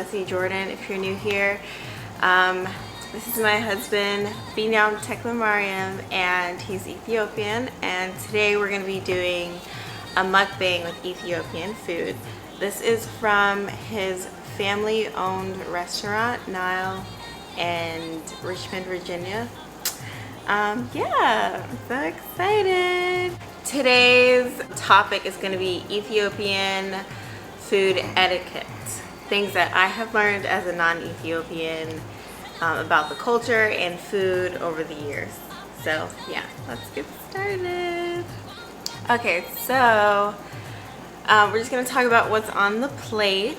Jessie, Jordan, if you're new here. This is my husband, Binyam Teklamariam, and he's Ethiopian. And today we're going to be doing a mukbang with Ethiopian food. This is from his family-owned restaurant, Nile, in Richmond, Virginia. Yeah, I'm so excited. Today's topic is going to be Ethiopian food etiquette. Things that I have learned as a non-Ethiopian about the culture and food over the years. So yeah, let's get started. Okay, so we're just going to talk about what's on the plate.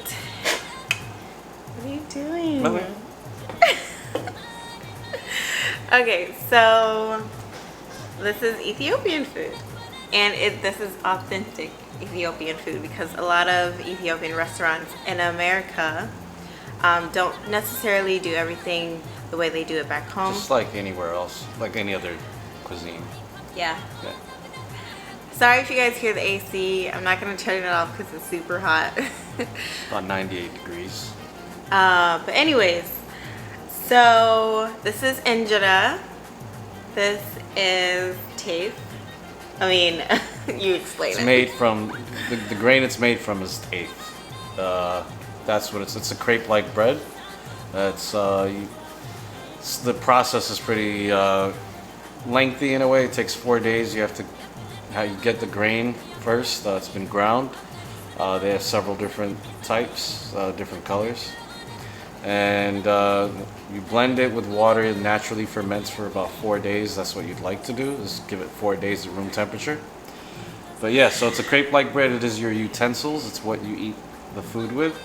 What are you doing? Nothing. Okay, so this is Ethiopian food, and this is authentic Ethiopian food because a lot of Ethiopian restaurants in America don't necessarily do everything the way they do it back home. Just like anywhere else, like any other cuisine. Yeah. Sorry if you guys hear the AC. I'm not going to turn it off because it's super hot. About 98 degrees. But anyways, so this is injera. This is tape. I mean, you explain it. It's made from, the grain it's made from is tape. That's what it's a crepe-like bread. The process is pretty lengthy in a way. It takes 4 days. You get the grain first. It's been ground. They have several different types, different colors. And you blend it with water. It naturally ferments for about 4 days. That's what you'd like to do, is give it 4 days at room temperature. But yeah, so it's a crepe-like bread. It is your utensils. It's what you eat the food with.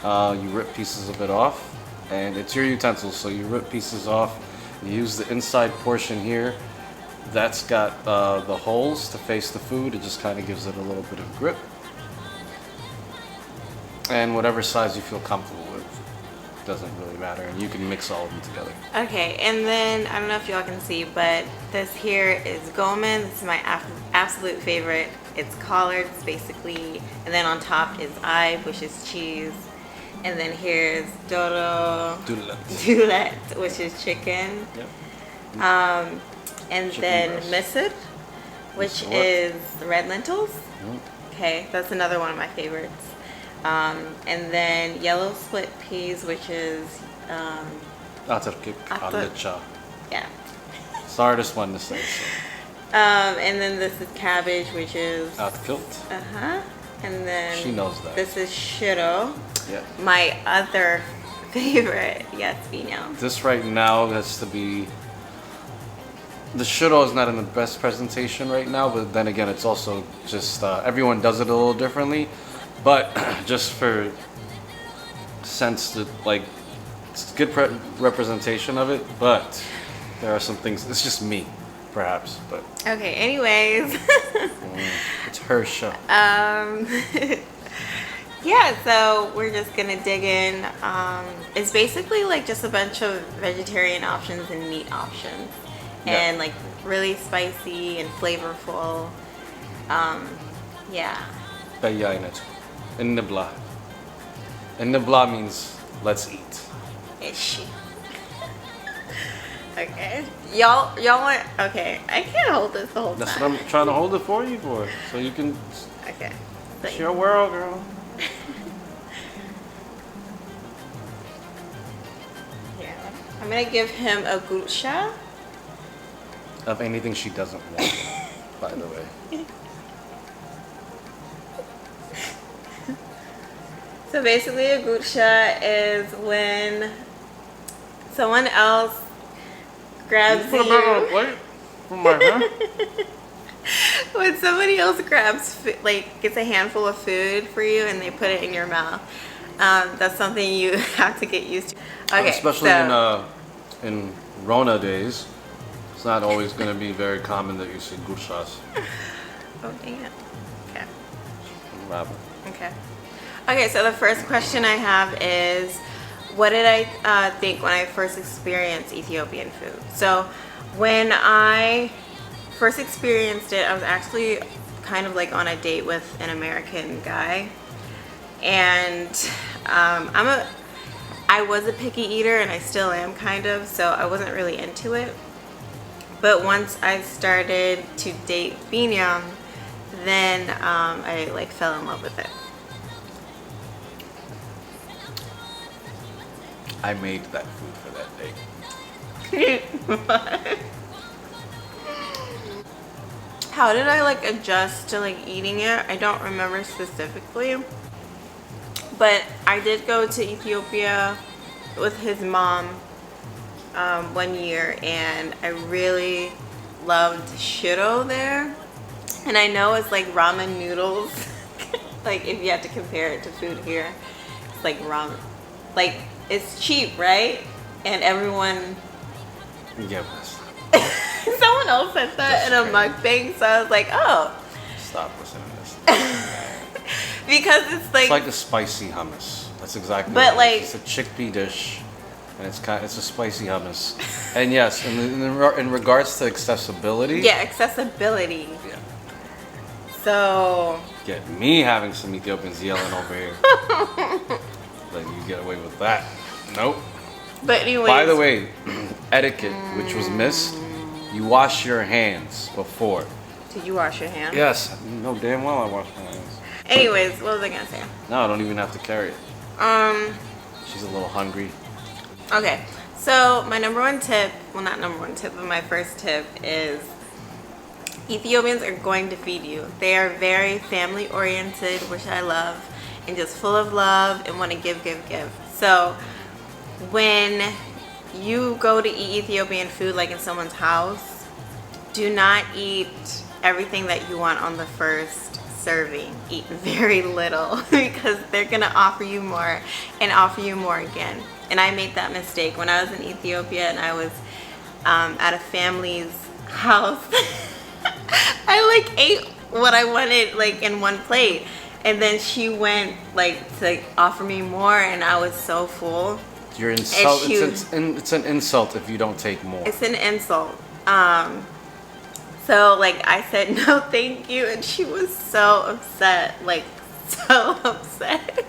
You rip pieces of it off, and it's your utensils. So you rip pieces off. You use the inside portion here. That's got the holes to face the food. It just kind of gives it a little bit of grip. And whatever size you feel comfortable with. Doesn't really matter, and you can mix all of them together. Okay, and then I don't know if y'all can see, but this here is gomen. This is my absolute favorite. It's collards basically, and then on top is ibe, which is cheese, and then here's dulet, which is chicken. Yep. And Chicken then breast. misir, which is red lentils. Okay, that's another one of my favorites. And then yellow split peas, which is Atarkik, allicha. yeah. It's the hardest one to say. So. And then this is cabbage, which is Atkilt. And then She knows that. This is shiro. Yeah. My other favorite. Yes, Binyam. This right now has to be. The shiro is not in the best presentation right now, but then again, it's also just everyone does it a little differently. But just for sense that it's a good representation of it, but there are some things. It's just me, perhaps, but Okay. Anyways. it's her show. Yeah, so we're just gonna dig in. It's basically like just a bunch of vegetarian options and meat options, and like really spicy and flavorful. Yeah. Innibla. Innibla means let's eat. Ish. Okay. Y'all want, okay. I can't hold this the whole That's time. what I'm trying to hold it for you for, so you can. Okay. It's your world, girl. Yeah. I'm gonna give him a gusha. Of anything she doesn't want, by the way. So basically a gusha is when someone else grabs you. When somebody else grabs, gets a handful of food for you and they put it in your mouth. That's something you have to get used to. Okay, especially in Rona days, it's not always going to be very common that you see gushas. Oh, dang it. Okay. Rabbit. Okay. Okay, so the first question I have is, what did I think when I first experienced Ethiopian food? So when I first experienced it, I was actually kind of like on a date with an American guy, and I was a picky eater and I still am kind of, so I wasn't really into it. But once I started to date Binyam, then I like fell in love with it. I made that food for that day. How did I like adjust to like eating it? I don't remember specifically. But I did go to Ethiopia with his mom 1 year, and I really loved shiro there. And I know it's like ramen noodles. Like if you have to compare it to food here, it's like ramen. Like it's cheap, right? And everyone... Yeah, but Someone else said that in a mukbang, so I was like, oh. stop listening to this. Because it's like a spicy hummus. That's exactly but what it is. It's a chickpea dish, and it's a spicy hummus. And yes, in regards to accessibility. Yeah, accessibility. Yeah. So. Get me having some Ethiopians yelling over here. Like you get away with that. Nope. But anyway. By the way, etiquette, which was missed. You wash your hands before. Did you wash your hands? Yes. No, damn well I wash my hands. Anyways, what was I gonna say? No, I don't even have to carry it. She's a little hungry. Okay, so my number one tip, well not number one tip, but my first tip is Ethiopians are going to feed you. They are very family oriented, which I love, and just full of love and want to give. So when you go to eat Ethiopian food like in someone's house, do not eat everything that you want on the first serving. Eat very little because they're gonna offer you more and offer you more again. And I made that mistake when I was in Ethiopia and I was at a family's house. I like ate what I wanted like in one plate, and then she went like to offer me more, and I was so full. You're insult. It's an insult if you don't take more. It's an insult. So like I said no thank you, and she was so upset, like so upset.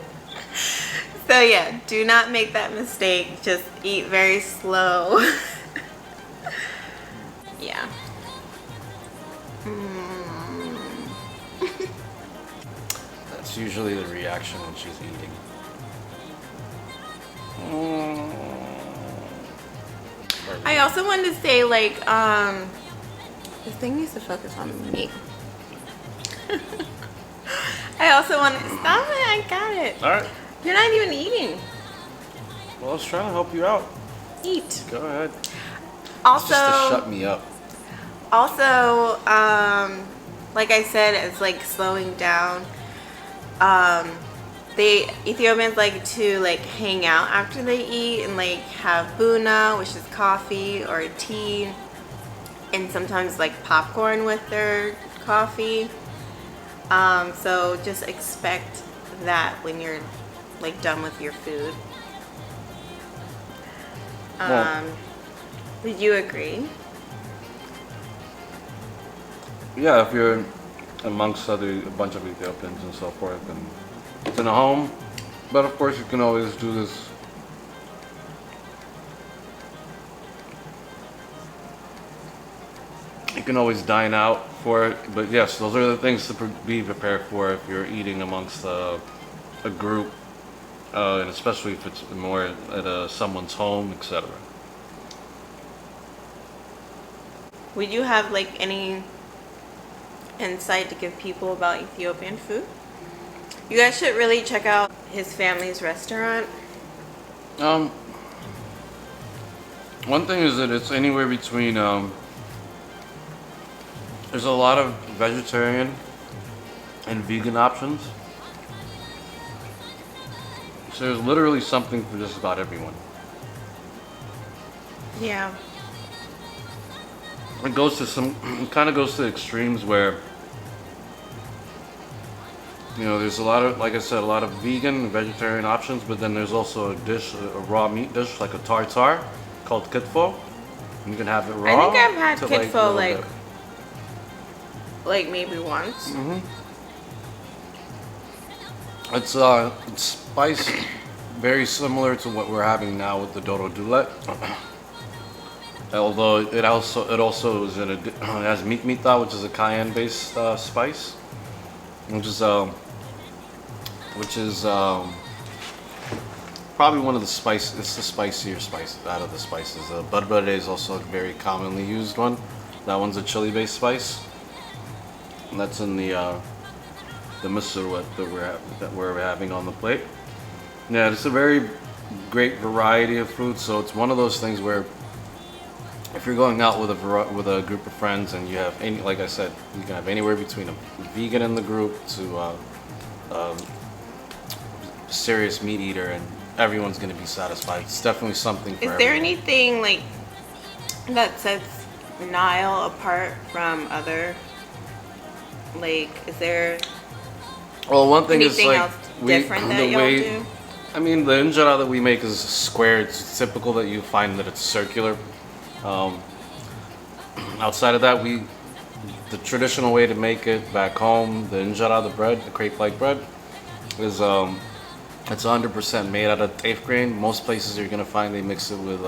So yeah, do not make that mistake. Just eat very slow. Yeah. That's usually the reaction when she's eating. I also wanted to say like this thing needs to focus on me. I also want to stop it. I got it. All right. You're not even eating. Well, I was trying to help you out. Eat. Go ahead. Also, just to shut me up. Also, like I said, it's like slowing down. The Ethiopians like to like hang out after they eat and like have buna, which is coffee, or tea, and sometimes like popcorn with their coffee. So just expect that when you're like done with your food. Would you agree? Yeah, if you're amongst a bunch of Ethiopians and so forth, and it's in a home, but of course you can always do this. You can always dine out for it, but yes, those are the things to be prepared for if you're eating amongst a group, and especially if it's more at someone's home, etc. Would you have like any insight to give people about Ethiopian food? You guys should really check out his family's restaurant. One thing is that it's anywhere between there's a lot of vegetarian and vegan options. So there's literally something for just about everyone. Yeah. It kind of goes to extremes where, you know, there's a lot of, like I said, a lot of vegan and vegetarian options, but then there's also a dish, a raw meat dish, like a tartare, called kitfo. And you can have it raw. I think I've had to, kitfo like maybe once. It's spiced very similar to what we're having now with the dodo dulet. Although it also is in it has mikmita, which is a cayenne based spice, which is probably one of the spice. It's the spicier spice out of the spices. Barbare is also a very commonly used one. That one's a chili based spice. And that's in the misur that we're having on the plate. Yeah, it's a very great variety of food. So it's one of those things where if you're going out with a group of friends and you have any, like I said, you can have anywhere between a vegan in the group to a serious meat eater, and everyone's going to be satisfied. It's definitely something for Is there everyone. anything like that sets Nile apart from other? Like, is there Well, one thing is anything like else different that y'all do? I mean, the injera that we make is square. It's typical that you find that it's circular. Outside of that, the traditional way to make it back home, the injera, the bread, the crepe-like bread, is it's 100% made out of teff grain. Most places you're gonna find they mix it with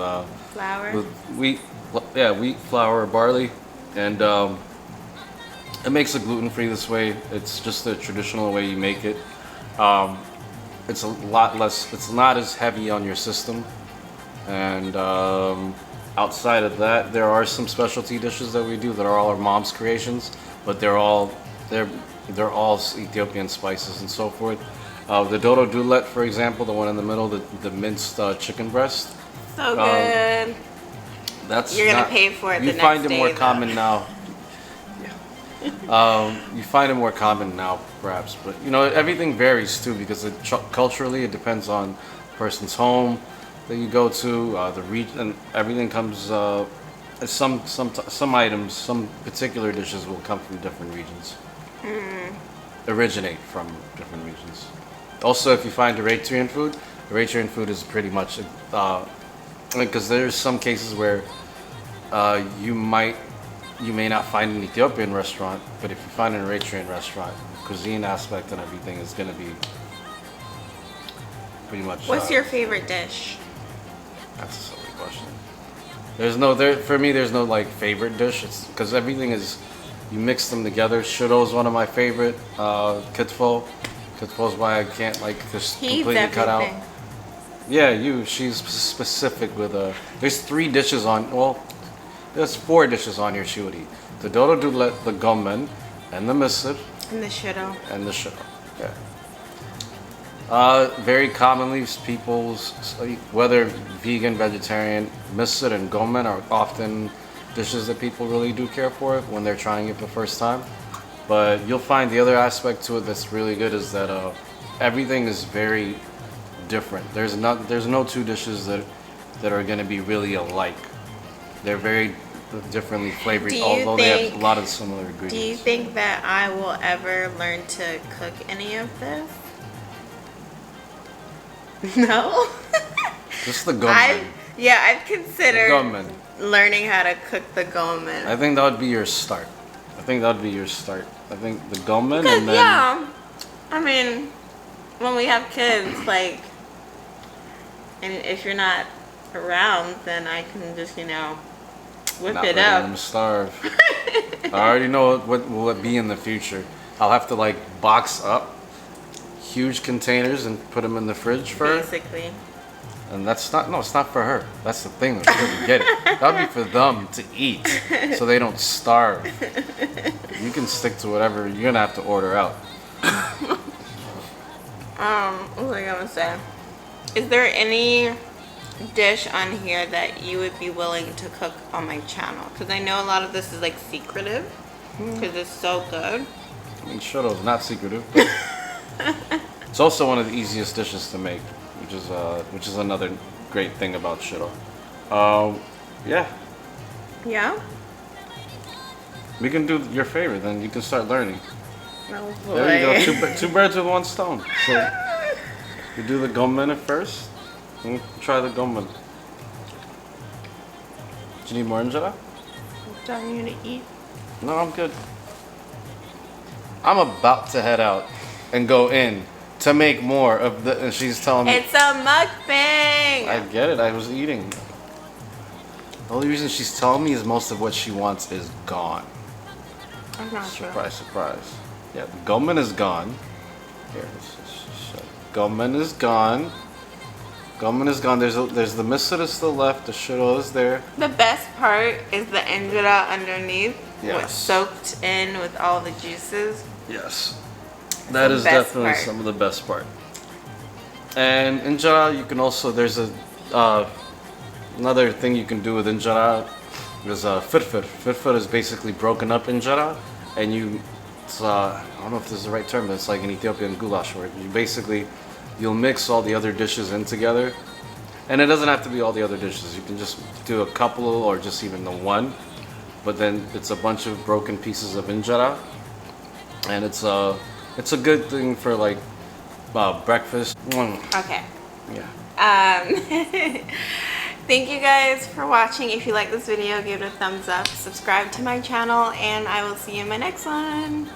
Flour? wheat, wheat, flour, or barley, and it makes it gluten-free this way. It's just the traditional way you make it. It's a lot less. It's not as heavy on your system, and outside of that, there are some specialty dishes that we do that are all our mom's creations, but they're all Ethiopian spices and so forth. The dodo dulet, for example, the one in the middle, the minced chicken breast. So good. That's You're gonna not- pay for it You the find next it more day, though. common now. You find it more common now, perhaps, but you know everything varies too because culturally it depends on the person's home that you go to, the region, and everything comes. Some items, some particular dishes will come from different regions, originate from different regions. Also, if you find Eritrean food is pretty much because there's some cases where you may not find an Ethiopian restaurant, but if you find an Eritrean restaurant, the cuisine aspect and everything is going to be pretty much. What's your favorite dish? That's a silly question. For me, there's no like favorite dish. It's because everything is, you mix them together. Shiro is one of my favorite. Kitfo is why I can't like just He eats completely cut out. everything. Yeah, she's specific with there's 3 dishes on, well, there's 4 dishes on here she would eat. The dodo dulet, the gommen, and the misir, And the shiro. and the shiro. Yeah. Very commonly, whether vegan, vegetarian, misir and gommen are often dishes that people really do care for when they're trying it for the first time. But you'll find the other aspect to it that's really good is that everything is very different. There's no 2 dishes that are going to be really alike. They're very differently flavored, although they have a lot of similar ingredients. Do you think that I will ever learn to cook any of this? No? Just the gommen. I've considered Gommen. learning how to cook the gommen. I think that would be your start. I think the gommen Because, and then yeah, I mean, when we have kids, like, and if you're not around, then I can just, whip not it letting up. them starve. I already know what will it be in the future. I'll have to like box up huge containers and put them in the fridge for her. Basically. And it's not for her. That's the thing. That we get it. That'll be for them to eat, so they don't starve. You can stick to whatever. You're gonna have to order out. What was I gonna say? Is there any dish on here that you would be willing to cook on my channel? Because I know a lot of this is like secretive, because it's so good. I mean, Shiro's not secretive, but it's also one of the easiest dishes to make, which is another great thing about Shiro. Yeah, Yeah? we can do your favorite, then you can start learning. Oh There you boy. go, two birds with one stone. So you do the gommen at first, and we try the gommen. Do you need more injera? Don't you to eat? No, I'm good. I'm about to head out and go in to make more of the. And she's telling me It's a mukbang. I get it. I was eating. The only reason she's telling me is most of what she wants is gone. I'm not sure. Surprise, surprise. Yeah, the gum is gone. Here, gum is gone. Gum is gone. There's the misr is still left. The shiro is there. The best part is the injera underneath, Yes. what's soaked in with all the juices. Yes, that the is best definitely part. some of the best part. And injera, you can also there's a another thing you can do with injera is firfir. Firfir is basically broken up injera, and it's I don't know if this is the right term, but it's like an Ethiopian goulash where you basically you'll mix all the other dishes in together, and it doesn't have to be all the other dishes. You can just do a couple or just even the one, but then it's a bunch of broken pieces of injera, and it's a good thing for like breakfast. Okay. Yeah. Thank you guys for watching. If you like this video, give it a thumbs up, subscribe to my channel, and I will see you in my next one.